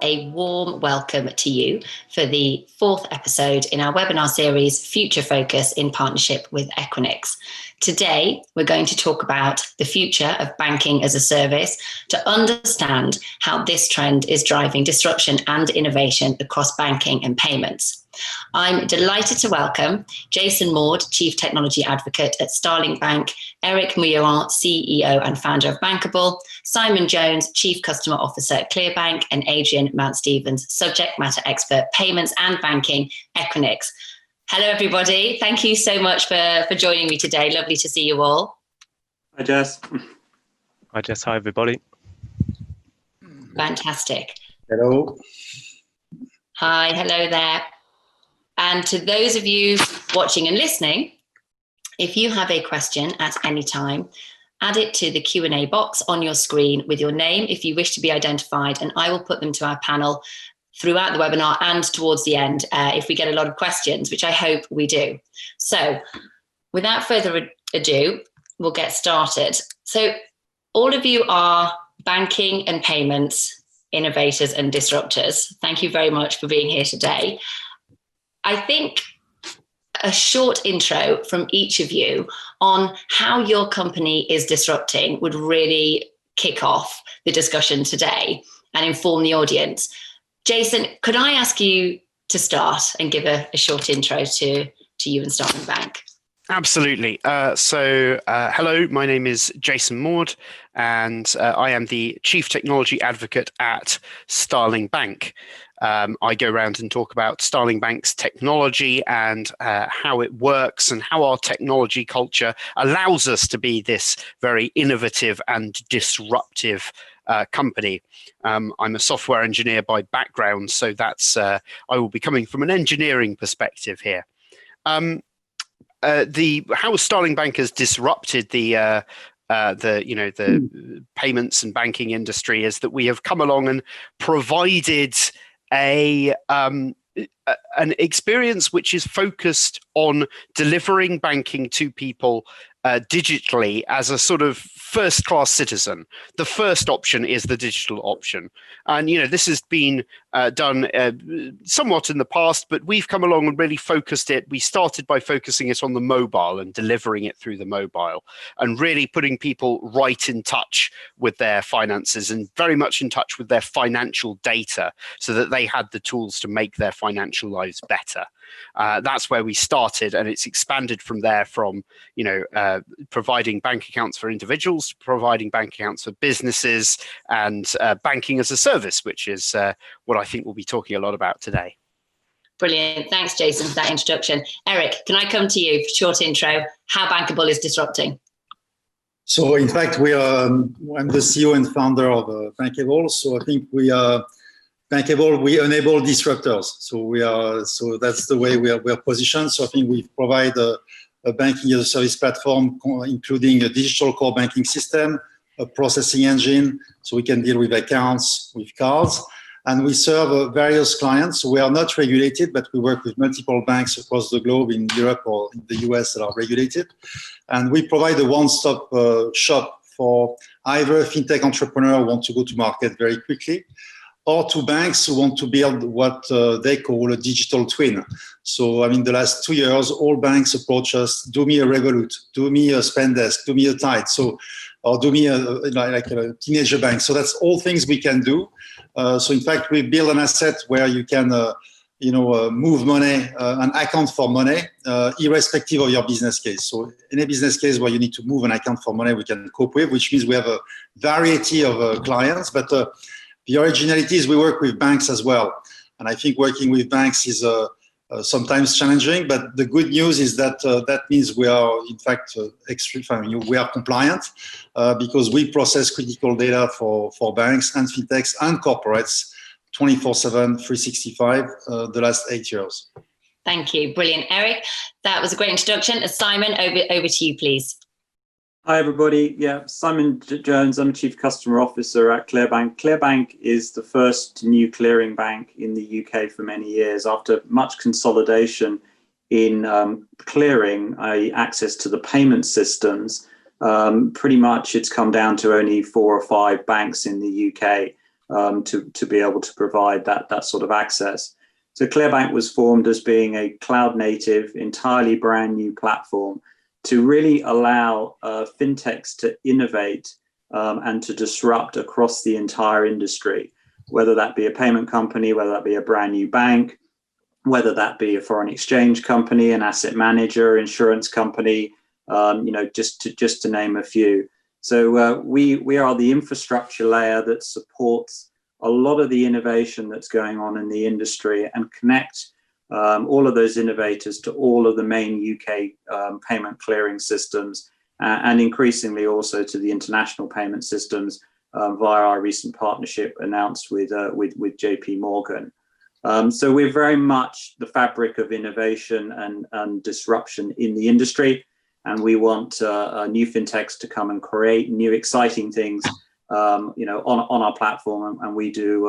a warm welcome to you for the fourth episode in our webinar series, Future Focus, in partnership with Equinix. Today, we're going to talk about the future of banking as a service to understand how this trend is driving disruption and innovation across banking and payments. I'm delighted to welcome Jason Maude, Chief Technology Advocate at Starling Bank, Eric Mouilleron, CEO and founder of Bankable, Simon Jones, Chief Customer Officer at ClearBank, and Adrian, Mountstephens, Subject Matter Expert, Payments and Banking, Equinix. Hello, everybody. Thank you so much for joining me today. Lovely to see you all. Hi, Jess. Hi, Jess. Hi, everybody. Fantastic. Hello. Hi, hello there. And to those of you watching and listening, if you have a question at any time, add it to the Q&A box on your screen with your name if you wish to be identified, and I will put them to our panel throughout the webinar and towards the end if we get a lot of questions, which I hope we do. So without further ado, we'll get started. So all of you are banking and payments innovators and disruptors. Thank you very much for being here today. I think a short intro from each of you on how your company is disrupting would really kick off the discussion today and inform the audience. Jason, could I ask you to start and give a short intro to you and Starling Bank? Absolutely. Hello, my name is Jason Maude, and I am the Chief Technology Advocate at Starling Bank. I go around and talk about Starling Bank's technology and how it works and how our technology culture allows us to be this very innovative and disruptive company. I'm a software engineer by background, so that's I will be coming from an engineering perspective here. How Starling Bank has disrupted the payments and banking industry is that we have come along and provided an experience which is focused on delivering banking to people digitally as a sort of first-class citizen. The first option is the digital option. And, this has been done somewhat in the past, but we've come along and really focused it. We started by focusing it on the mobile and delivering it through the mobile and really putting people right in touch with their finances and very much in touch with their financial data so that they had the tools to make their financial lives better. That's where we started, and it's expanded from there from, providing bank accounts for individuals, to providing bank accounts for businesses, and banking as a service, which is what I think we'll be talking a lot about today. Brilliant. Thanks, Jason, for that introduction. Eric, can I come to you for a short intro, how Bankable is disrupting? So, in fact, I'm the CEO and founder of Bankable. So I think Bankable, we enable disruptors. So that's the way we are positioned. So I think we provide a banking as a service platform, including a digital core banking system, a processing engine, so we can deal with accounts, with cards, and we serve various clients. So we are not regulated, but we work with multiple banks across the globe in Europe or in the US that are regulated. And we provide a one-stop shop for either a fintech entrepreneur who want to go to market very quickly, or to banks who want to build what they call a digital twin. So, the last 2 years, all banks approach us, do me a Revolut, do me a Spendesk, do me a Tide, or do me like a teenager bank. So that's all things we can do. So in fact, we build an asset where you can, move money and account for money, irrespective of your business case. So in a business case where you need to move an account for money, we can cope with, which means we have a variety of clients, but the originality is we work with banks as well. And I think working with banks is sometimes challenging, but the good news is that that means we are, in fact, we are compliant because we process critical data for banks and fintechs and corporates 24/7, 365, the last 8 years. Thank you. Brilliant. Eric, that was a great introduction. Simon, over to you, please. Hi, everybody. Yeah, Simon Jones. I'm Chief Customer Officer at ClearBank. ClearBank is the first new clearing bank in the UK for many years. After much consolidation in clearing, access to the payment systems, pretty much it's come down to only 4 or 5 banks in the UK to be able to provide that sort of access. So ClearBank was formed as being a cloud native, entirely brand new platform to really allow fintechs to innovate and to disrupt across the entire industry, whether that be a payment company, whether that be a brand new bank, whether that be a foreign exchange company, an asset manager, insurance company, just to name a few. So we are the infrastructure layer that supports a lot of the innovation that's going on in the industry and connect all of those innovators to all of the main UK payment clearing systems and increasingly also to the international payment systems via our recent partnership announced with JP Morgan. So we're very much the fabric of innovation and disruption in the industry, and we want new fintechs to come and create new exciting things, on our platform, and we do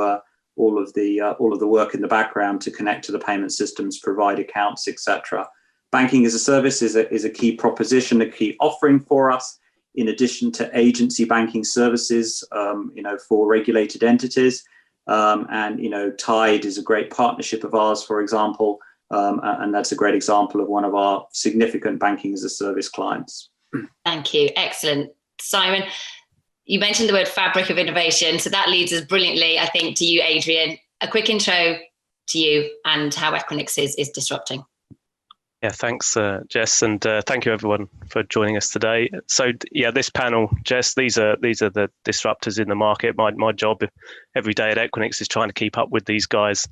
all of the work in the background to connect to the payment systems, provide accounts, etc. Banking as a service is a key proposition, a key offering for us. In addition to agency banking services, for regulated entities. And Tide is a great partnership of ours, for example, and that's a great example of one of our significant banking as a service clients. Thank you. Excellent. Simon, you mentioned the word fabric of innovation, so that leads us brilliantly, I think, to you, Adrian. A quick intro to you and how Equinix is disrupting. Yeah, thanks, Jess, and thank you everyone for joining us today. So, yeah, this panel, Jess, these are the disruptors in the market. My job every day at Equinix is trying to keep up with these guys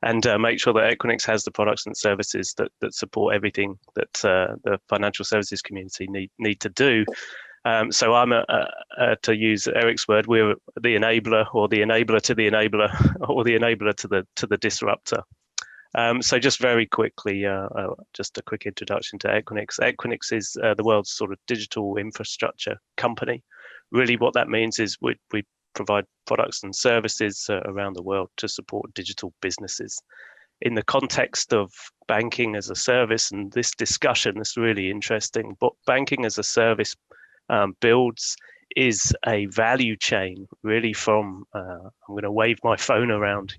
and make sure that Equinix has the products and services that support everything that the financial services community need to do. So I'm to use Eric's word, we're the enabler, or the enabler to the enabler, or the enabler to the disruptor. So just very quickly, just a quick introduction to Equinix. Equinix is the world's sort of digital infrastructure company. Really what that means is we provide products and services around the world to support digital businesses. In the context of banking as a service, and this discussion is really interesting, but banking as a service builds is a value chain really from, I'm going to wave my phone around,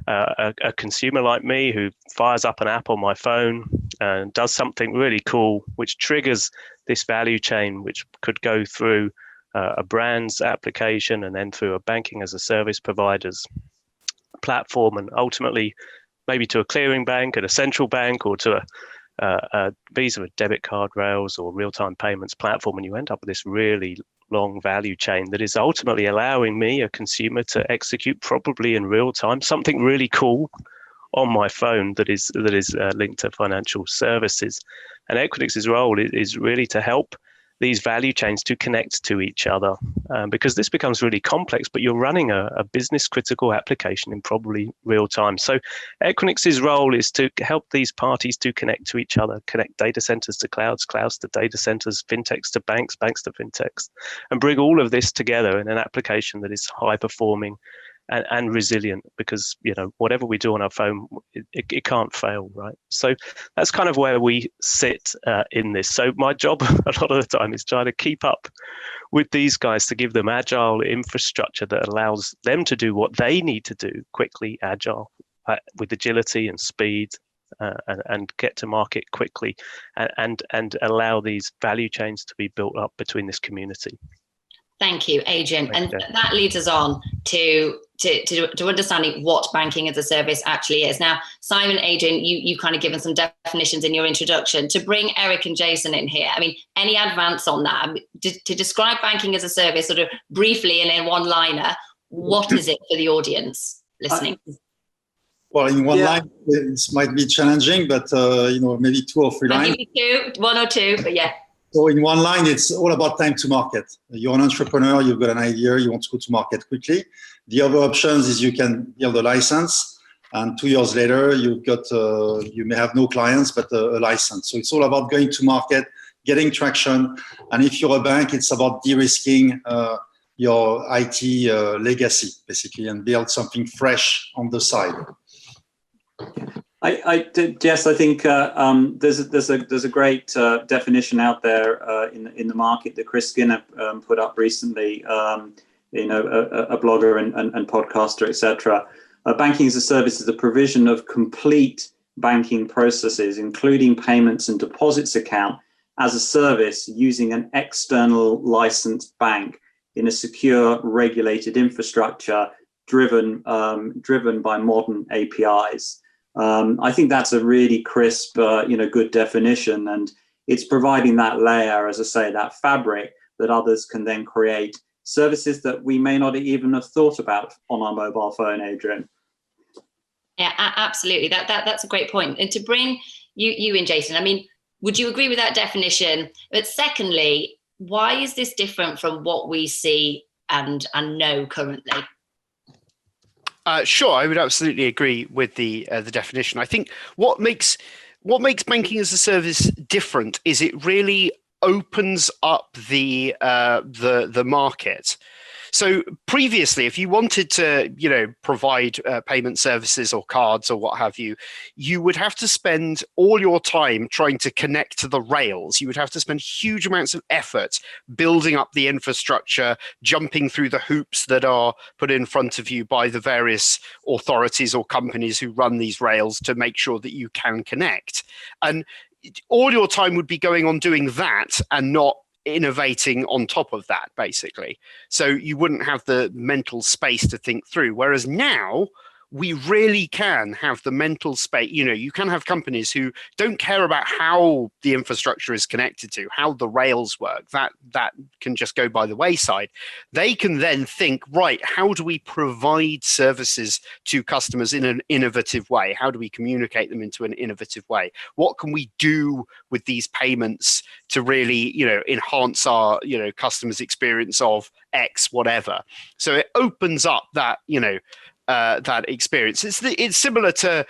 a consumer like me who fires up an app on my phone and does something really cool, which triggers this value chain, which could go through a brand's application and then through a banking as a service provider's platform, and ultimately maybe to a clearing bank at a central bank, or to a Visa or debit card rails or real-time payments platform, and you end up with this really long value chain that is ultimately allowing me, a consumer, to execute probably in real time something really cool on my phone that is linked to financial services. And Equinix's role is really to help these value chains to connect to each other, because this becomes really complex, but you're running a business critical application in probably real time. So Equinix's role is to help these parties to connect to each other, connect data centers to clouds, clouds to data centers, fintechs to banks, banks to fintechs, and bring all of this together in an application that is high performing and resilient, because whatever we do on our phone, it can't fail, right? So that's kind of where we sit in this. So my job a lot of the time is trying to keep up with these guys to give them agile infrastructure that allows them to do what they need to do quickly, agile, with agility and speed, and get to market quickly, and allow these value chains to be built up between this community. Thank you, Adrian. And that leads us on to understanding what banking as a service actually is. Now, Simon, Adrian, you've kind of given some definitions in your introduction. To bring Eric and Jason in here, I mean, any advance on that? To describe banking as a service sort of briefly and in one liner, what is it for the audience listening? Well, in one line, this might be challenging, but maybe 2 or 3 lines. Maybe 1 or 2, but yeah. So in one line, it's all about time to market. You're an entrepreneur, you've got an idea, you want to go to market quickly. The other options is you can build a license, and 2 years later, you've got, you may have no clients, but a license. So it's all about going to market, getting traction. And if you're a bank, it's about de-risking your IT legacy, basically, and build something fresh on the side. Jess, I think there's a great definition out there in the market that Chris Skinner put up recently. a blogger and podcaster, etc. Banking as a service is the provision of complete banking processes, including payments and deposits account as a service using an external licensed bank in a secure, regulated infrastructure driven by modern APIs. I think that's a really crisp, good definition, and it's providing that layer, as I say, that fabric that others can then create services that we may not even have thought about on our mobile phone, Adrian. Yeah, absolutely. That's a great point. And to bring you in, Jason, I mean, would you agree with that definition? But secondly, why is this different from what we see and know currently? Sure, I would absolutely agree with the definition. I think what makes banking as a service different is it really opens up the market. So previously, if you wanted to, provide payment services or cards or what have you, you would have to spend all your time trying to connect to the rails. You would have to spend huge amounts of effort building up the infrastructure, jumping through the hoops that are put in front of you by the various authorities or companies who run these rails to make sure that you can connect. And all your time would be going on doing that and not innovating on top of that, basically. So you wouldn't have the mental space to think through. Whereas now we really can have the mental space. You can have companies who don't care about how the infrastructure is connected to, how the rails work. That can just go by the wayside. They can then think, right, how do we provide services to customers in an innovative way? How do we communicate them into an innovative way? What can we do with these payments to really, enhance our, customers' experience of X, whatever? So it opens up that, that experience. It's similar to,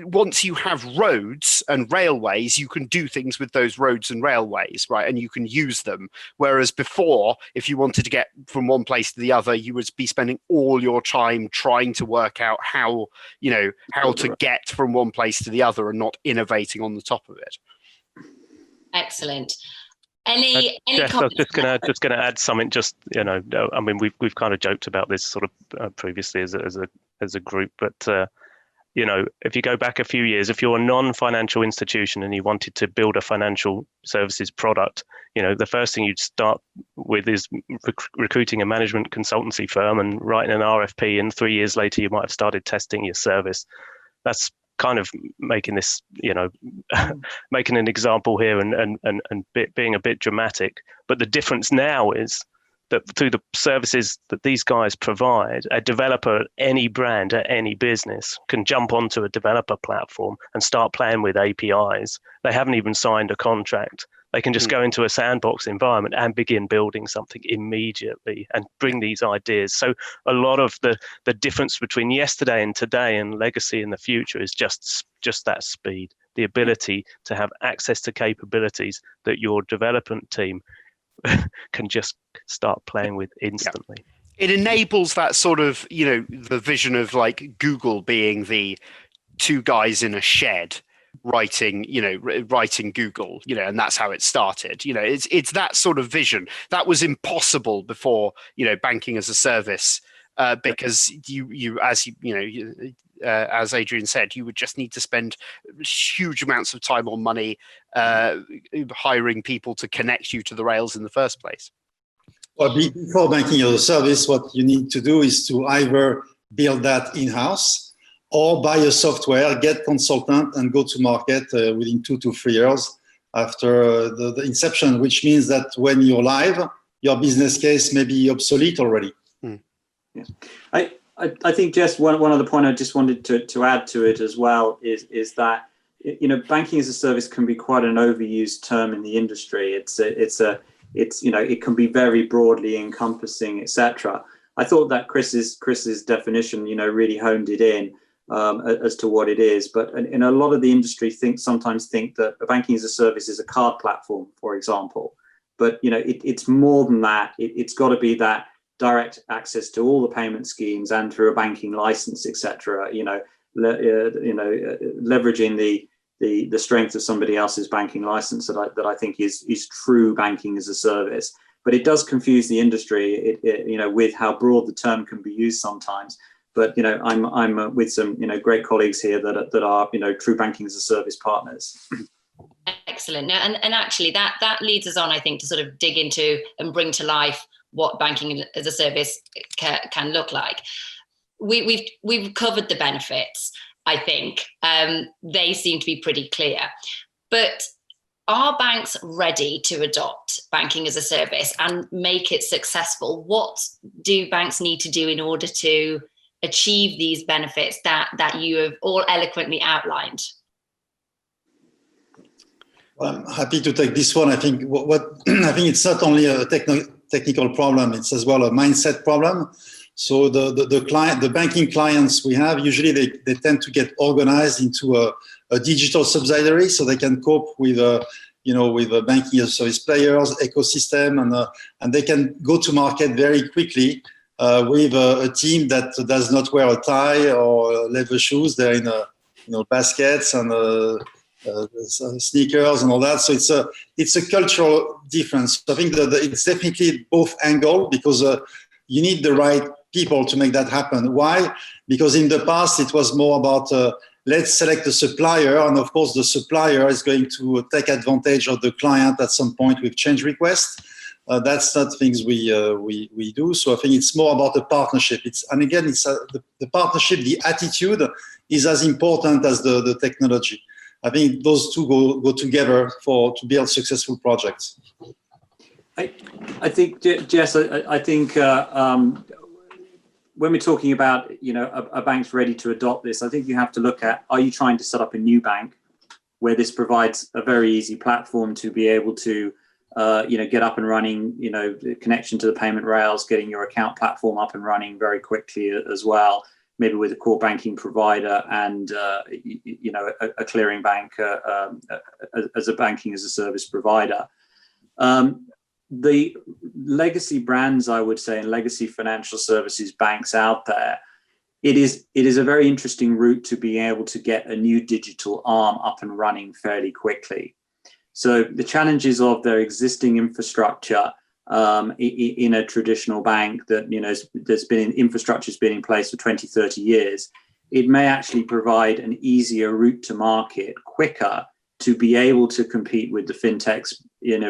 once you have roads and railways, you can do things with those roads and railways, right? And you can use them. Whereas before, if you wanted to get from one place to the other, you would be spending all your time trying to work out how to get from one place to the other and not innovating on the top of it. Excellent. Jeff, I was just gonna add something. I mean, we've kind of joked about this sort of previously as a group, but if you go back a few years, if you're a non-financial institution and you wanted to build a financial services product, the first thing you'd start with is recruiting a management consultancy firm and writing an RFP, and 3 years later you might have started testing your service. That's kind of making this, making an example here and being a bit dramatic. But the difference now is that through the services that these guys provide, a developer at any brand, at any business can jump onto a developer platform and start playing with APIs. They haven't even signed a contract. They can just go into a sandbox environment and begin building something immediately and bring these ideas. So a lot of the difference between yesterday and today and legacy in the future is just that speed, the ability to have access to capabilities that your development team can just start playing with instantly. Yeah. It enables that sort of, the vision of like Google being the two guys in a shed writing Google, and that's how it started. It's that sort of vision that was impossible before, banking as a service, because as Adrian said, you would just need to spend huge amounts of time or money hiring people to connect you to the rails in the first place. Well, before banking as a service, what you need to do is to either build that in-house or buy a software, get consultant, and go to market within 2 to 3 years after the inception, which means that when you're live, your business case may be obsolete already. Yeah. I think just one other point I just wanted to add to it as well is that banking as a service can be quite an overused term in the industry. It can be very broadly encompassing, etc. I thought that Chris's definition really honed it in as to what it is. But in a lot of the industry sometimes think that banking as a service is a card platform, for example. But it's more than that. It's got to be that direct access to all the payment schemes and through a banking license, etc. Leveraging the strength of somebody else's banking license that I think is true banking as a service. but it does confuse the industry, with how broad the term can be used sometimes. But I'm with some great colleagues here that are true banking as a service partners. Excellent. Now, and actually that leads us on, I think, to sort of dig into and bring to life what banking as a service can look like. We've covered the benefits. I think they seem to be pretty clear. But are banks ready to adopt banking as a service and make it successful? What do banks need to do in order to achieve these benefits that you have all eloquently outlined? Well, I'm happy to take this one. I think I think it's not only a technical problem; it's as well a mindset problem. So the banking clients we have, usually they tend to get organized into a digital subsidiary, so they can cope with with banking as a service players ecosystem, and they can go to market very quickly with a team that does not wear a tie or leather shoes. They're in baskets and sneakers and all that. So it's a cultural difference. I think that it's definitely both angles, because you need the right people to make that happen. Why? Because in the past it was more about let's select a supplier, and of course the supplier is going to take advantage of the client at some point with change requests. That's not things we do. So I think it's more about the partnership. It's the partnership, the attitude is as important as the technology. I think those two go together to build successful projects. I think, Jess, I think when we're talking about a bank's ready to adopt this, I think you have to look at, are you trying to set up a new bank where this provides a very easy platform to be able to get up and running, the connection to the payment rails, getting your account platform up and running very quickly as well, maybe with a core banking provider and a clearing bank as a banking as a service provider. The legacy brands, I would say, and legacy financial services banks out there, it is a very interesting route to be able to get a new digital arm up and running fairly quickly. So the challenges of their existing infrastructure in a traditional bank that infrastructure's been in place for 20, 30 years, it may actually provide an easier route to market quicker to be able to compete with the fintechs,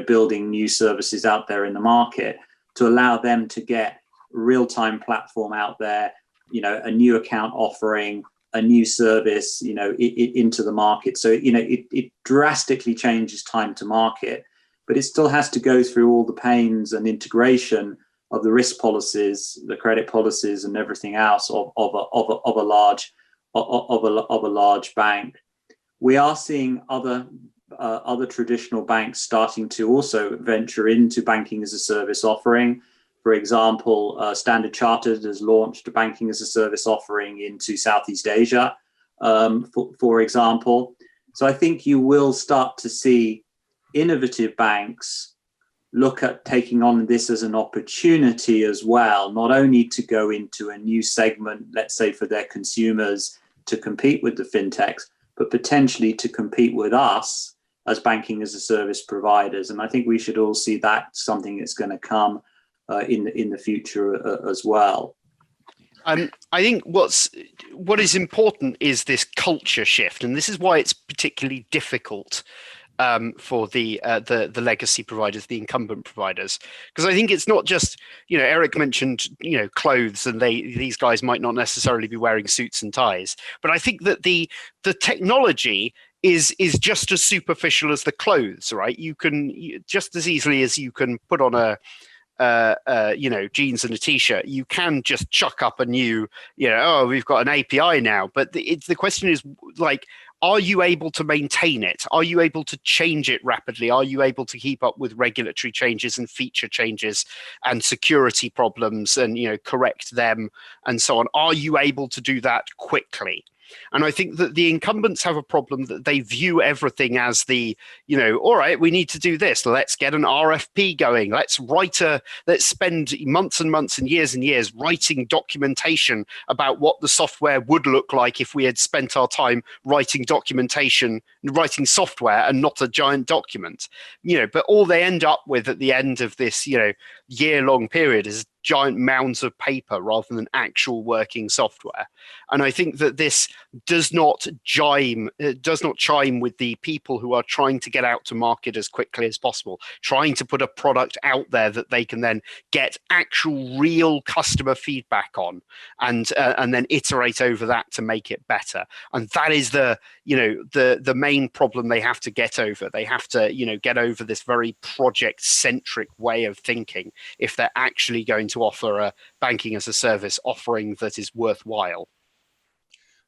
building new services out there in the market, to allow them to get real-time platform out there, a new account offering, a new service, into the market. So, it drastically changes time to market, but it still has to go through all the pains and integration of the risk policies, the credit policies, and everything else of a large bank. We are seeing other traditional banks starting to also venture into banking as a service offering. For example, Standard Chartered has launched a banking as a service offering into Southeast Asia, for example. So I think you will start to see innovative banks look at taking on this as an opportunity as well, not only to go into a new segment, let's say for their consumers to compete with the fintechs, but potentially to compete with us as banking as a service providers. And I think we should all see that something that's going to come in the future as well. I think what is important is this culture shift, and this is why it's particularly difficult for the legacy providers, the incumbent providers, because I think it's not just, Eric mentioned, clothes, and these guys might not necessarily be wearing suits and ties, but I think that the technology is just as superficial as the clothes, right? You can just as easily as you can put on a jeans and a t-shirt, you can just chuck up a new, we've got an API now. But the question is, are you able to maintain it? Are you able to change it rapidly? Are you able to keep up with regulatory changes and feature changes and security problems and, correct them and so on? Are you able to do that quickly? And I think that the incumbents have a problem that they view everything as all right, we need to do this. Let's get an RFP going. Let's spend months and months and years writing documentation about what the software would look like if we had spent our time writing software and not a giant document. But all they end up with at the end of this, year-long period is giant mounds of paper rather than actual working software. And I think that this does not chime with the people who are trying to get out to market as quickly as possible, trying to put a product out there that they can then get actual real customer feedback on, and then iterate over that to make it better. And that is the main problem they have to get over. They have to get over this very project-centric way of thinking if they're actually going to offer a banking as a service offering that is worthwhile.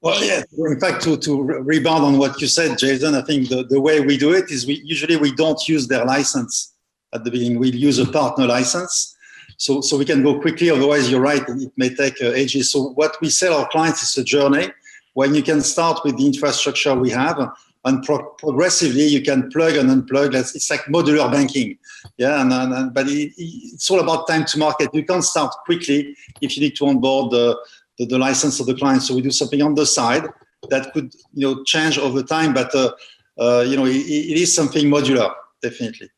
Well, yeah, in fact, to rebound on what you said, Jason, I think the way we do it is we don't use their license at the beginning. We use a partner license. So we can go quickly. Otherwise, you're right, it may take ages. So what we sell our clients is a journey when you can start with the infrastructure we have, and progressively you can plug and unplug. It's like modular banking. Yeah, but it's all about time to market. You can't start quickly if you need to onboard the license of the client. So we do something on the side that could change over time, but it is something modular, definitely.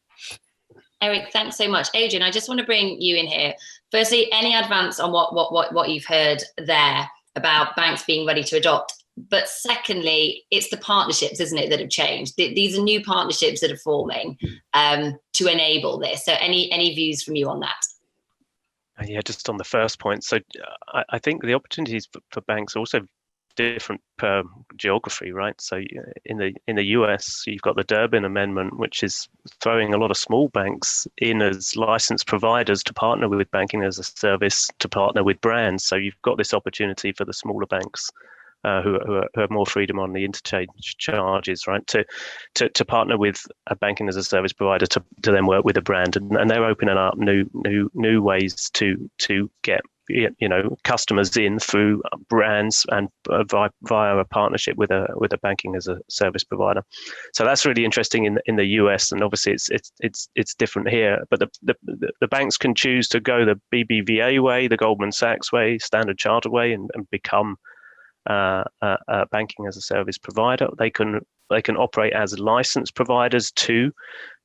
Eric, thanks so much. Adrian, I just want to bring you in here. Firstly, any advance on what you've heard there about banks being ready to adopt? But secondly, it's the partnerships, isn't it, that have changed? These are new partnerships that are forming to enable this. So any views from you on that? Yeah, just on the first point. So I think the opportunities for banks are also different per geography, right? So in the US, you've got the Durbin Amendment, which is throwing a lot of small banks in as licensed providers to partner with banking as a service, to partner with brands. So you've got this opportunity for the smaller banks who have more freedom on the interchange charges, right? To partner with a banking as a service provider to then work with a brand, and they're opening up new ways to get customers in through brands and via a partnership with a banking as a service provider. So that's really interesting in the US, and obviously it's different here. But the banks can choose to go the BBVA way, the Goldman Sachs way, Standard Chartered way, and become a banking as a service provider. They can operate as licensed providers to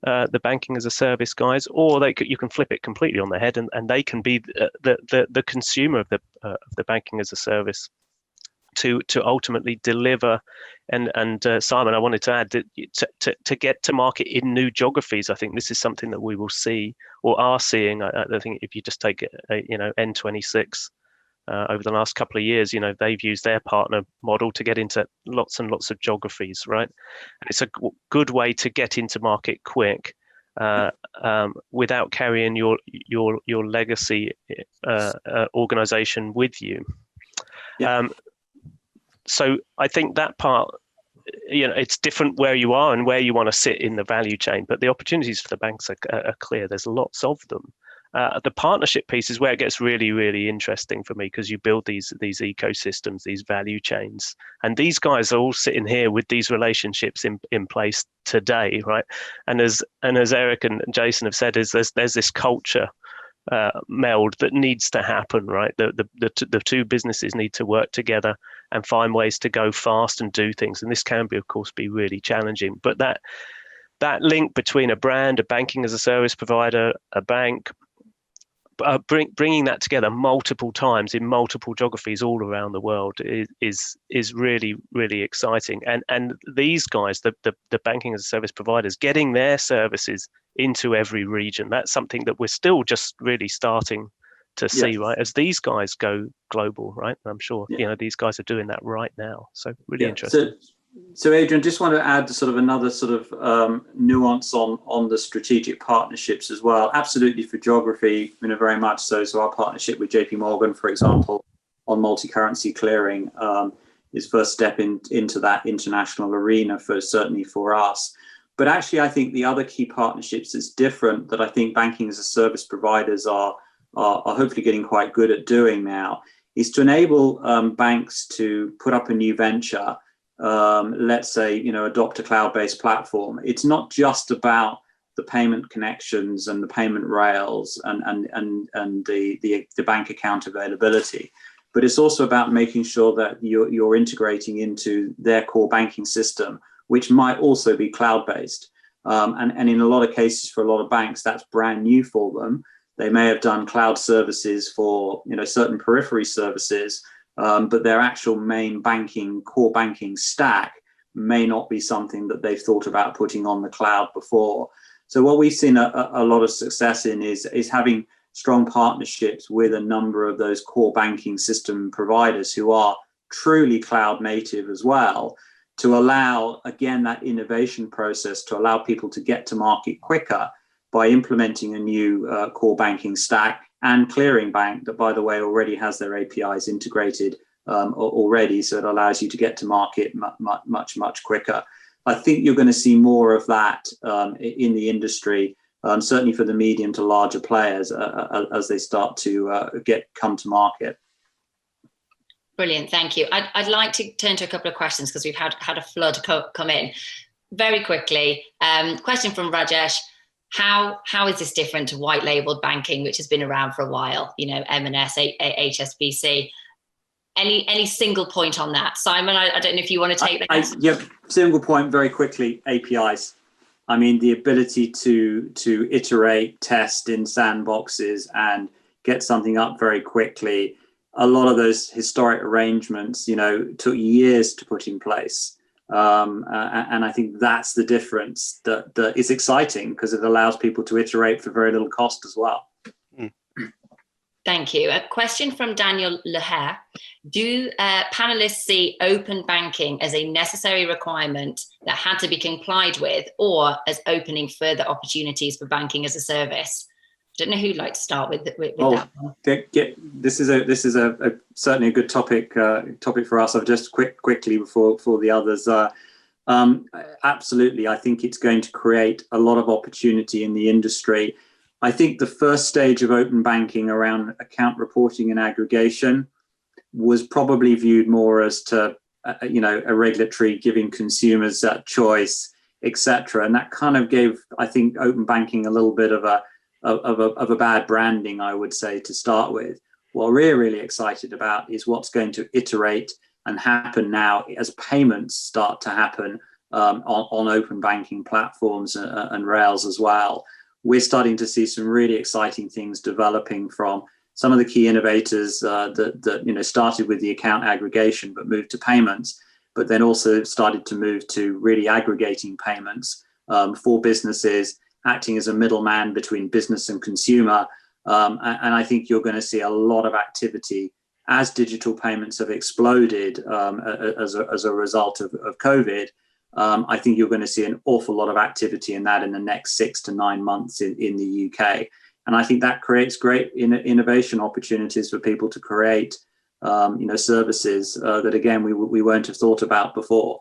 the banking as a service guys, or you can flip it completely on the head, and they can be the consumer of the banking as a service to ultimately deliver. And Simon, I wanted to add that to get to market in new geographies, I think this is something that we will see or are seeing. I think if you just take N26. Over the last couple of years, they've used their partner model to get into lots and lots of geographies, right? And it's a good way to get into market quick without carrying your legacy organization with you. Yeah. So I think that part, it's different where you are and where you want to sit in the value chain, but the opportunities for the banks are clear. There's lots of them. The partnership piece is where it gets really, really interesting for me, because you build these ecosystems, these value chains, and these guys are all sitting here with these relationships in place today, right? And as Eric and Jason have said, there's this culture meld that needs to happen, right? The two businesses need to work together and find ways to go fast and do things, and this can be, of course, be really challenging. But that link between a brand, a banking as a service provider, a bank, bringing that together multiple times in multiple geographies all around the world is really, really exciting. And these guys, the banking as a service providers, getting their services into every region, that's something that we're still just really starting to see, yes, right? As these guys go global, right? I'm sure these guys are doing that right now. So really interesting. So Adrian, just want to add sort of another sort of nuance on the strategic partnerships as well. Absolutely for geography, very much so. So our partnership with JP Morgan, for example, on multi-currency clearing is first step into that international arena certainly for us. But actually, I think the other key partnerships is different that I think banking as a service providers are hopefully getting quite good at doing now is to enable banks to put up a new venture, let's say, adopt a cloud-based platform. It's not just about the payment connections and the payment rails and the bank account availability, but it's also about making sure that you're integrating into their core banking system, which might also be cloud-based. And in a lot of cases, for a lot of banks, that's brand new for them. They may have done cloud services for certain periphery services, but their actual main core banking stack may not be something that they've thought about putting on the cloud before. So what we've seen a lot of success in is having strong partnerships with a number of those core banking system providers who are truly cloud native as well, to allow, again, that innovation process, to allow people to get to market quicker by implementing a new core banking stack and clearing bank that, by the way, already has their APIs integrated already. So it allows you to get to market much quicker. I think you're going to see more of that in the industry, certainly for the medium to larger players as they start to come to market. Brilliant, thank you. I'd like to turn to a couple of questions because we've had a flood come in. Very quickly, question from Rajesh. How is this different to white labeled banking, which has been around for a while, M&S, HSBC? Any single point on that? Simon, I don't know if you want to take that. Yeah, single point very quickly, APIs. I mean, the ability to iterate, test in sandboxes and get something up very quickly. A lot of those historic arrangements, took years to put in place. And I think that's the difference that is exciting, because it allows people to iterate for very little cost as well. Thank you. A question from Daniel Leher. Do panelists see open banking as a necessary requirement that had to be complied with, or as opening further opportunities for banking as a service? I don't know who'd like to start with that one. This is certainly a good topic for us. I've just quickly before the others. Absolutely, I think it's going to create a lot of opportunity in the industry. I think the first stage of open banking around account reporting and aggregation was probably viewed more as to a regulatory, giving consumers that choice, etc. And that kind of gave, I think, open banking a little bit of a bad branding, I would say, to start with. What we're really excited about is what's going to iterate and happen now as payments start to happen on open banking platforms and rails as well. We're starting to see some really exciting things developing from some of the key innovators that started with the account aggregation but moved to payments, but then also started to move to really aggregating payments for businesses, acting as a middleman between business and consumer. And I think you're going to see a lot of activity as digital payments have exploded as a result of COVID. I think you're going to see an awful lot of activity in that in the next 6 to 9 months in the UK. And I think that creates great innovation opportunities for people to create services that, again, we won't have thought about before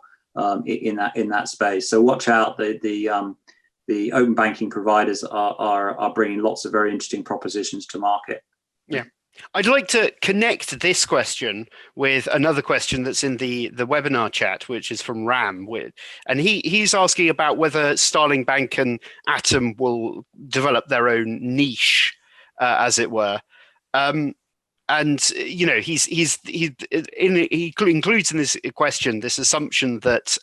in that space. So watch out. The open banking providers are bringing lots of very interesting propositions to market. Yeah. I'd like to connect this question with another question that's in the webinar chat, which is from Ram. And he's asking about whether Starling Bank and Atom will develop their own niche, as it were. And he includes in this question this assumption that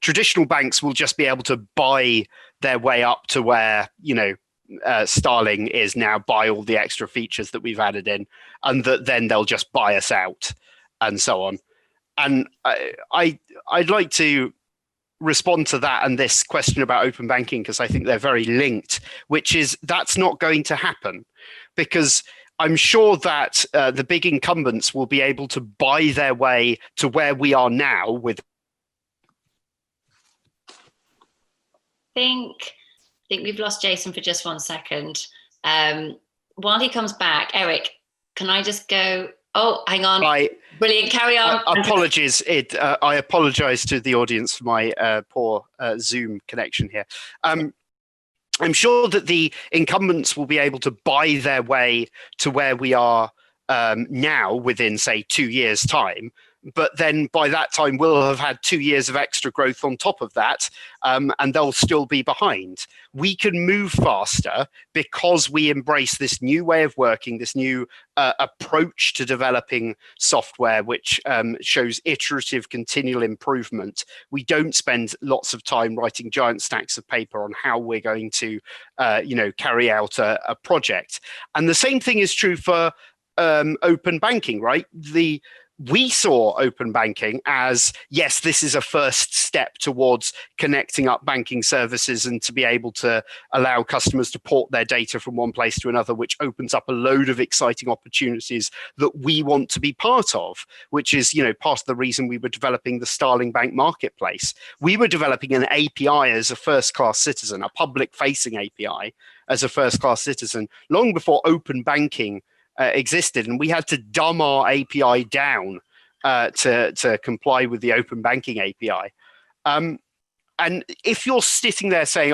traditional banks will just be able to buy their way up to where Starling is now, buy all the extra features that we've added in, and that then they'll just buy us out and so on. And I'd like to respond to that and this question about open banking, because I think they're very linked, which is that's not going to happen, because I'm sure that the big incumbents will be able to buy their way to where we are now with. I think we've lost Jason for just 1 second. While he comes back, Eric, can I just go? Oh, hang on. Brilliant. Carry on. Apologies. I apologize to the audience for my poor Zoom connection here. I'm sure that the incumbents will be able to buy their way to where we are now within, say, 2 years' time. But then by that time, we'll have had 2 years of extra growth on top of that, and they'll still be behind. We can move faster because we embrace this new way of working, this new approach to developing software, which shows iterative, continual improvement. We don't spend lots of time writing giant stacks of paper on how we're going to, carry out a project. And the same thing is true for open banking, right? We saw open banking as, yes, this is a first step towards connecting up banking services and to be able to allow customers to port their data from one place to another, which opens up a load of exciting opportunities that we want to be part of, which is, part of the reason we were developing the Starling Bank marketplace. We were developing an API as a first-class citizen, a public-facing API as a first-class citizen, long before open banking existed, and we had to dumb our API down to comply with the open banking API. And if you're sitting there saying,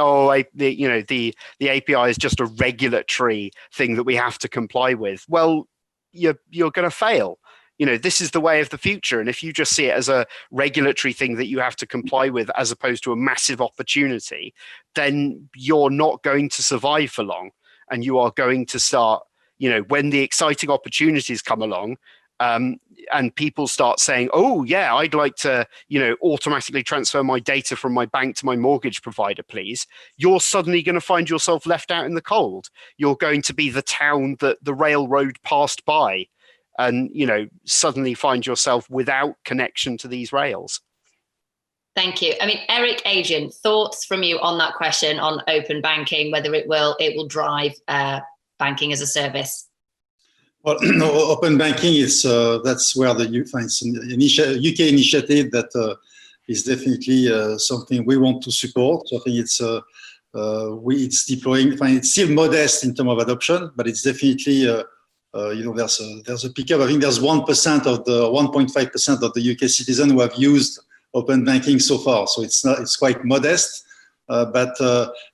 the API is just a regulatory thing that we have to comply with, well, you're going to fail. This is the way of the future. And if you just see it as a regulatory thing that you have to comply with as opposed to a massive opportunity, then you're not going to survive for long. And you are going to start, when the exciting opportunities come along, and people start saying, oh, yeah, I'd like to, automatically transfer my data from my bank to my mortgage provider, please. You're suddenly going to find yourself left out in the cold. You're going to be the town that the railroad passed by and, suddenly find yourself without connection to these rails. Thank you. I mean, Eric, Adrian, thoughts from you on that question on open banking, whether it will drive banking as a service? Well, open banking is that's where the UK initiative that is definitely something we want to support. So I think it's deploying. It's still modest in terms of adoption, but it's definitely there's a pickup. I think there's 1% of the 1.5% of the UK citizens who have used open banking so far. So it's quite modest, but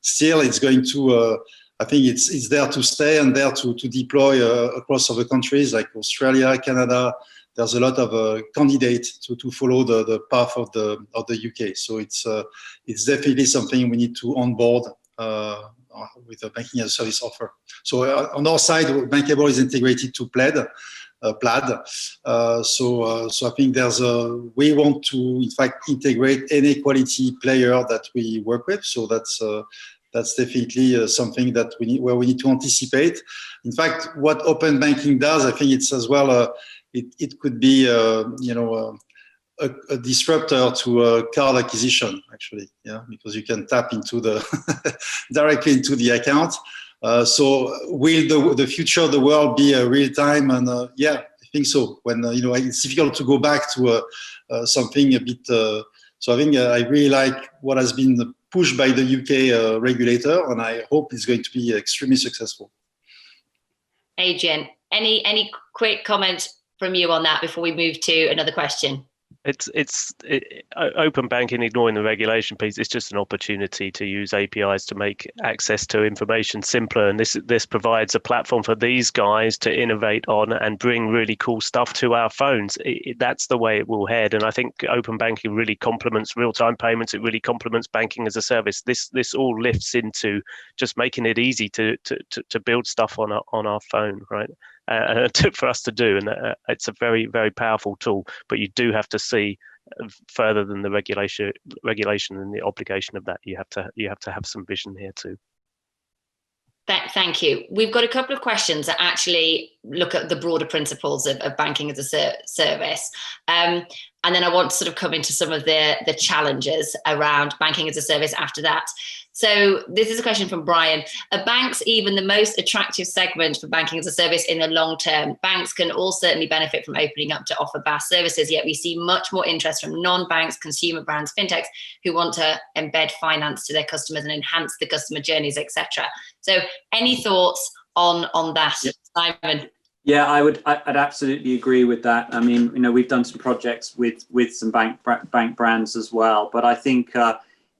still it's going to. I think it's there to stay and there to deploy across other countries like Australia, Canada. There's a lot of candidates to follow the path of the UK. So it's definitely something we need to onboard with a banking as a service offer. So on our side, Bankable is integrated to Plaid. So I think we want to in fact integrate any quality player that we work with. So that's definitely something that we need to anticipate. In fact, what open banking does, I think it's as well, it could be, a disruptor to card acquisition, actually, because you can tap into directly into the account. So will the future of the world be real time? And I think so. When, it's difficult to go back to something a bit, so I think I really like what has been pushed by the UK regulator, and I hope it's going to be extremely successful. Adrian, any quick comment from you on that before we move to another question? Open banking, ignoring the regulation piece, it's just an opportunity to use APIs to make access to information simpler, and this provides a platform for these guys to innovate on and bring really cool stuff to our phones. That's the way it will head, and I think open banking really complements real-time payments. It really complements banking as a service. This all lifts into just making it easy to build stuff on our phone, right? For us to do, and it's a very, very powerful tool, but you do have to see further than the regulation and the obligation of that. You have to have some vision here too. Thank you. We've got a couple of questions that actually look at the broader principles of banking as a service. And then I want to sort of come into some of the challenges around banking as a service after that. So this is a question from Brian. Are banks even the most attractive segment for banking as a service in the long term? Banks can all certainly benefit from opening up to offer BaaS services, yet we see much more interest from non-banks, consumer brands, fintechs who want to embed finance to their customers and enhance the customer journeys, etc. So any thoughts on that, Simon? Yeah, I'd absolutely agree with that. I mean, we've done some projects with some bank brands as well, but I think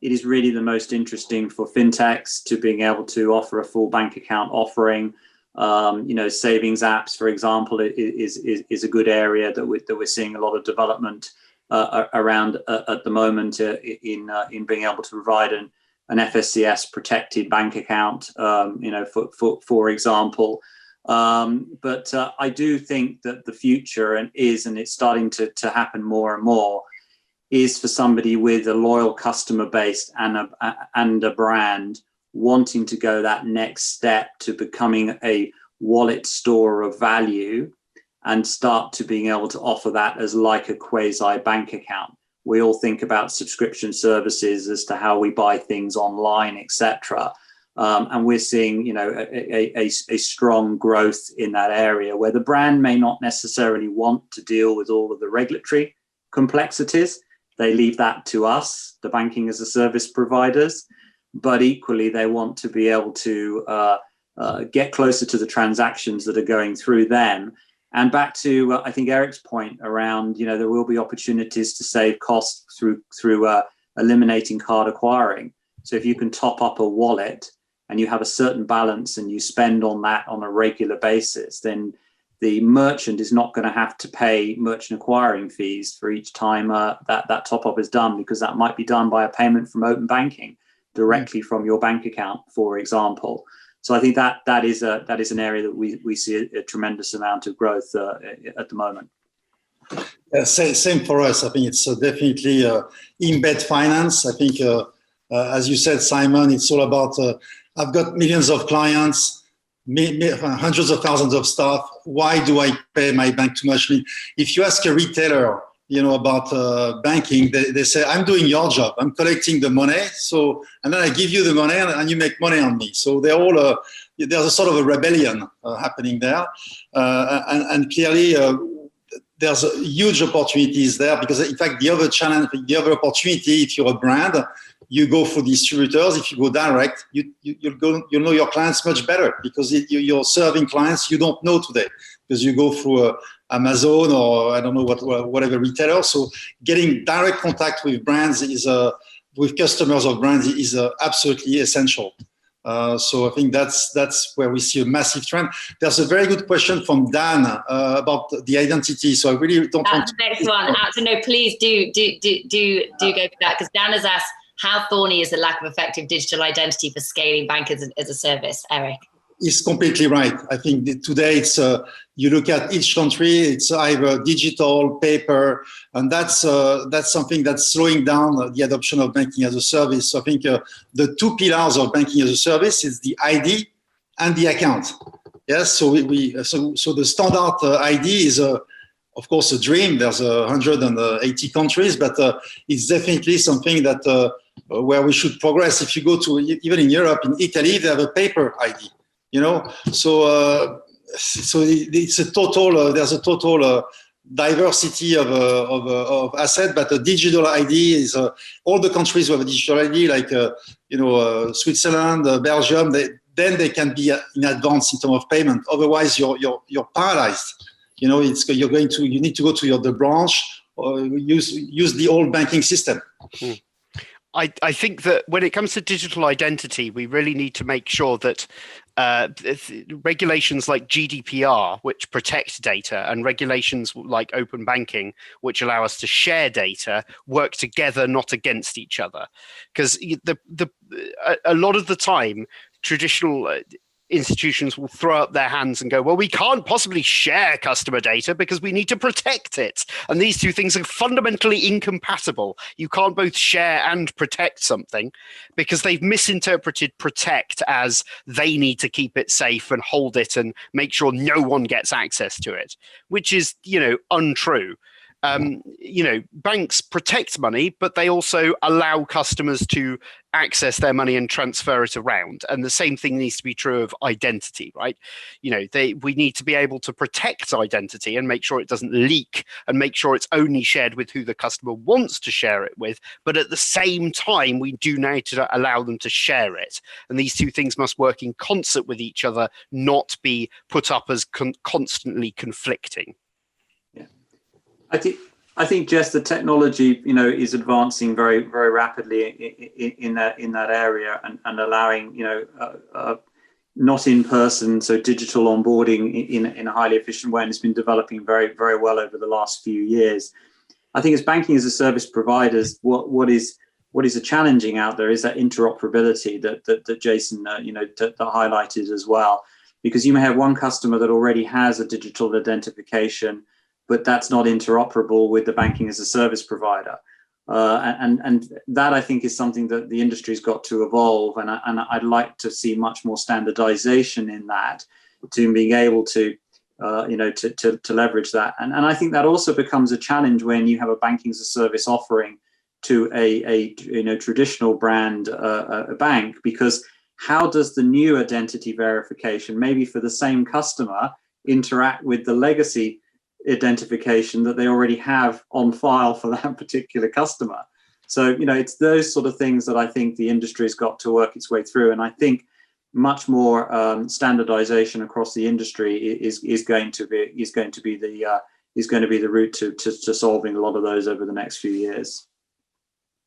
it is really the most interesting for fintechs to being able to offer a full bank account offering Savings apps, for example, is a good area that we're seeing a lot of development around at the moment in being able to provide an FSCS protected bank account, for example. But I do think that the future and it's starting to happen more and more, is for somebody with a loyal customer base and a brand wanting to go that next step to becoming a wallet store of value and start to being able to offer that as like a quasi bank account. We all think about subscription services as to how we buy things online, etc. And we're seeing, a strong growth in that area where the brand may not necessarily want to deal with all of the regulatory complexities. They leave that to us, the banking as a service providers, but equally they want to be able to get closer to the transactions that are going through them. And back to, I think, Eric's point around, there will be opportunities to save costs through eliminating card acquiring. So if you can top up a wallet and you have a certain balance and you spend on that on a regular basis, then the merchant is not going to have to pay merchant acquiring fees for each time that top up is done, because that might be done by a payment from open banking directly from your bank account, for example. So I think that is an area that we see a tremendous amount of growth at the moment. Same for us. I think it's definitely embed finance. I think, as you said, Simon, it's all about, I've got millions of clients, hundreds of thousands of staff. Why do I pay my bank too much? I mean, if you ask a retailer, about banking, they say, I'm doing your job. I'm collecting the money. And then I give you the money and you make money on me. So they're all, there's a sort of a rebellion happening there. And clearly, there's huge opportunities there, because in fact, the other challenge, the other opportunity, if you're a brand, you go for distributors. If you go direct, you'll know your clients much better, because you're serving clients you don't know today, because you go through Amazon or I don't know whatever retailer. So getting direct contact with brands with customers of brands is absolutely essential. So I think that's where we see a massive trend. There's a very good question from Dan about the identity. So I really don't want to. That's the next one. So no, please do go for that, because Dan has asked, how thorny is the lack of effective digital identity for scaling bank as a service, Eric? He's completely right. I think that today it's you look at each country, it's either digital, paper, and that's something that's slowing down the adoption of banking as a service. So I think the two pillars of banking as a service is the ID and the account. Yes, so so the standard ID is of course a dream. There's 180 countries, but it's definitely something that where we should progress. If you go to even in Europe, in Italy, they have a paper ID. So it's a total. There's a total diversity of asset, but a digital ID is all the countries who have a digital ID, like Switzerland, Belgium. Then they can be in advance in terms of payment. Otherwise, you're paralyzed. You need to go to the branch or use the old banking system. I think that when it comes to digital identity, we really need to make sure that regulations like GDPR, which protect data, and regulations like open banking, which allow us to share data, work together, not against each other. Because a lot of the time, traditional institutions will throw up their hands and go, well, we can't possibly share customer data because we need to protect it. And these two things are fundamentally incompatible. You can't both share and protect something, because they've misinterpreted protect as they need to keep it safe and hold it and make sure no one gets access to it, which is, untrue. Banks protect money, but they also allow customers to access their money and transfer it around. And the same thing needs to be true of identity, right? We need to be able to protect identity and make sure it doesn't leak and make sure it's only shared with who the customer wants to share it with. But at the same time, we do need to allow them to share it. And these two things must work in concert with each other, not be put up as constantly conflicting. I think just the technology, is advancing very, very rapidly in that area, and allowing, not in person, so digital onboarding in a highly efficient way, and it's been developing very, very well over the last few years. I think as banking as a service providers, what is a challenging out there is that interoperability that Jason that highlighted as well, because you may have one customer that already has a digital identification, but that's not interoperable with the banking as a service provider. And that, I think, is something that the industry's got to evolve, and I'd like to see much more standardization in that, to being able to to leverage that. And I think that also becomes a challenge when you have a banking as a service offering to a traditional brand a bank, because how does the new identity verification, maybe for the same customer, interact with the legacy identification that they already have on file for that particular customer? So, it's those sort of things that I think the industry's got to work its way through. And I think much more standardization across the industry is going to be the route to solving a lot of those over the next few years.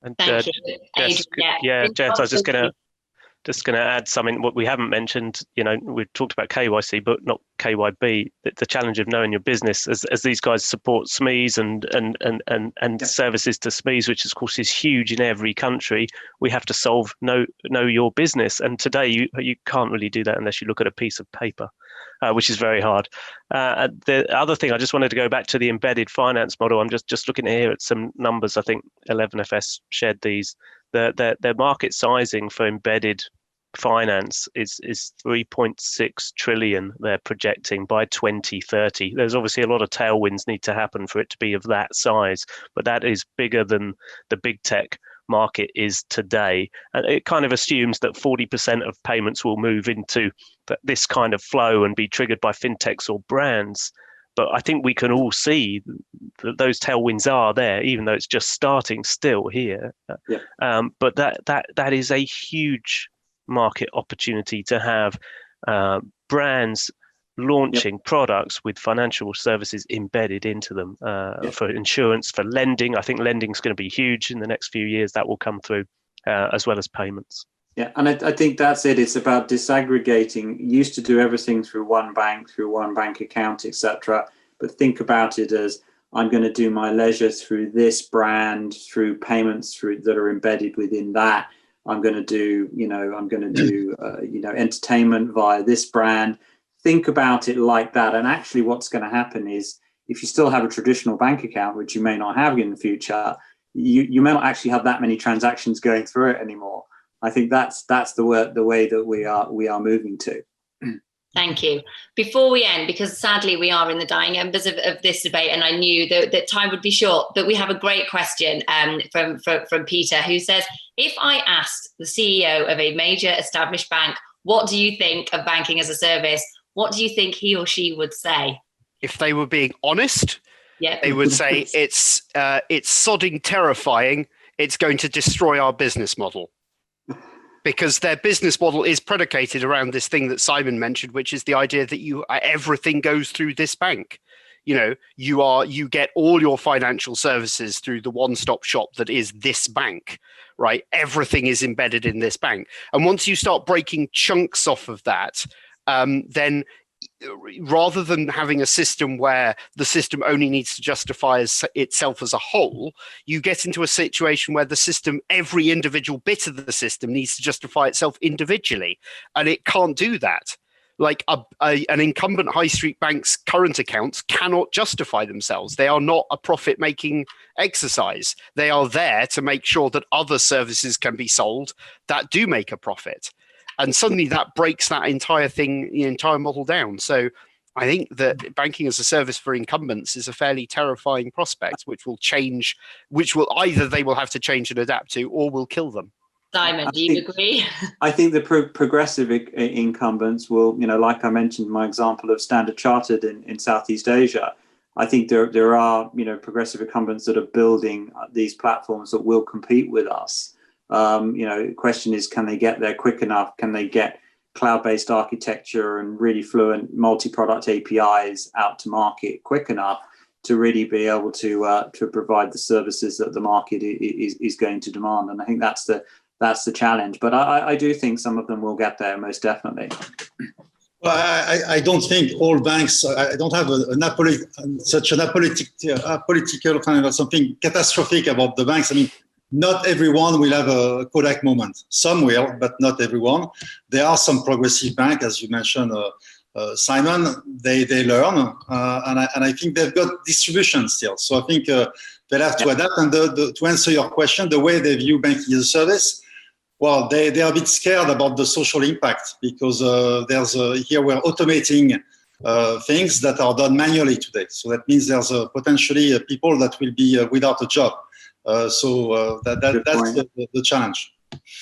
And Thank you. Jess, I was just going to add something. What we haven't mentioned, we've talked about KYC, but not KYB. The challenge of knowing your business, as these guys support SMEs and services to SMEs, which of course is huge in every country. We have to solve know your business, and today you can't really do that unless you look at a piece of paper, which is very hard. The other thing, I just wanted to go back to the embedded finance model. I'm just looking here at some numbers. I think 11FS shared these. Their market sizing for embedded finance is 3.6 trillion they're projecting by 2030. There's obviously a lot of tailwinds need to happen for it to be of that size, but that is bigger than the big tech market is today. And it kind of assumes that 40% of payments will move into this kind of flow and be triggered by fintechs or brands. But I think we can all see that those tailwinds are there, even though it's just starting still here. But that is a huge market opportunity to have brands launching products with financial services embedded into them for insurance, for lending. I think lending is going to be huge in the next few years. That will come through, as well as payments. Yeah, and I think that's it. It's about disaggregating. You used to do everything through one bank account, etc. But think about it as, I'm going to do my leisure through this brand, through payments that are embedded within that. I'm going to do, entertainment via this brand. Think about it like that. And actually, what's going to happen is, if you still have a traditional bank account, which you may not have in the future, you may not actually have that many transactions going through it anymore. I think that's the way that we are moving to. Thank you. Before we end, because sadly we are in the dying embers of this debate, and I knew that time would be short, but we have a great question from Peter, who says, if I asked the CEO of a major established bank, what do you think of banking as a service? What do you think he or she would say? If they were being honest, they would say it's sodding terrifying. It's going to destroy our business model. Because their business model is predicated around this thing that Simon mentioned, which is the idea that everything goes through this bank. You get all your financial services through the one-stop shop that is this bank, right? Everything is embedded in this bank. And once you start breaking chunks off of that, then rather than having a system where the system only needs to justify itself as a whole, you get into a situation where the system, every individual bit of the system needs to justify itself individually. And it can't do that. Like an incumbent high street bank's current accounts cannot justify themselves. They are not a profit-making exercise. They are there to make sure that other services can be sold that do make a profit. And suddenly that breaks that entire thing, the entire model down. So I think that banking as a service for incumbents is a fairly terrifying prospect, which will either they will have to change and adapt to, or will kill them. Simon, do you agree? I think the progressive incumbents will, like I mentioned, my example of Standard Chartered in Southeast Asia, I think there are, progressive incumbents that are building these platforms that will compete with us. The question is, can they get there quick enough? Can they get cloud-based architecture and really fluent multi-product APIs out to market quick enough to really be able to provide the services that the market is going to demand? And I think that's the challenge. But I do think some of them will get there, most definitely. Well, I don't think all banks. I don't have such an apolitical kind of something catastrophic about the banks. I mean, not everyone will have a Kodak moment. Some will, but not everyone. There are some progressive banks, as you mentioned, Simon. They learn, and I think they've got distribution still. So I think they'll have to adapt. And to answer your question, the way they view banking as a service. Well, they are a bit scared about the social impact because here we're automating things that are done manually today. So that means there's potentially people that will be without a job. That's the challenge.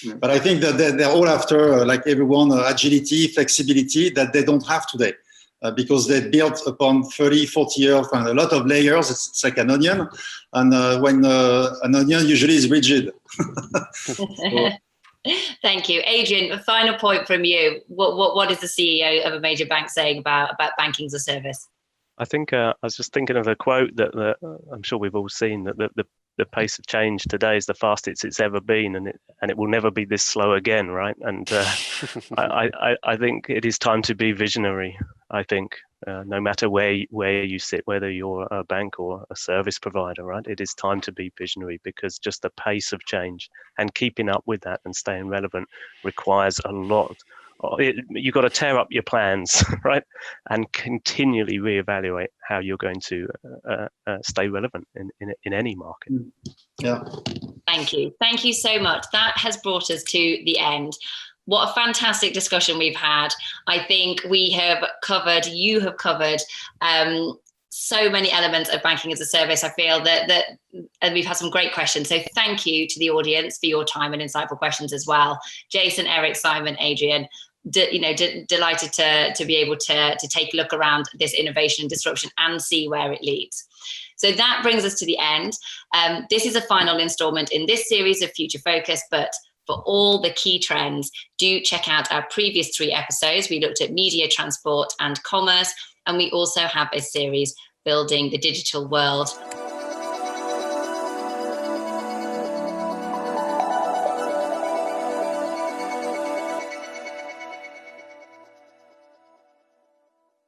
Yeah. But I think that they're all after, like everyone, agility, flexibility that they don't have today. Because they built upon 30, 40 years and a lot of layers. It's like an onion. And when an onion usually is rigid. Thank you. Adrian, a final point from you. What is the CEO of a major bank saying about banking as a service? I think I was just thinking of a quote that I'm sure we've all seen, that the pace of change today is the fastest it's ever been, and it will never be this slow again, right? And I think it is time to be visionary. I think no matter where you sit, whether you're a bank or a service provider, right? It is time to be visionary, because just the pace of change and keeping up with that and staying relevant requires a lot. You've got to tear up your plans, right? And continually reevaluate how you're going to stay relevant in any market. Yeah. Thank you. Thank you so much. That has brought us to the end. What a fantastic discussion we've had. I think you have covered so many elements of banking as a service. I feel that and we've had some great questions. So thank you to the audience for your time and insightful questions as well. Jason, Eric, Simon, Adrian, delighted to be able to take a look around this innovation and disruption and see where it leads. So that brings us to the end. This is a final installment in this series of Future Focus, but for all the key trends, do check out our previous 3 episodes. We looked at media, transport, and commerce, and we also have a series building the digital world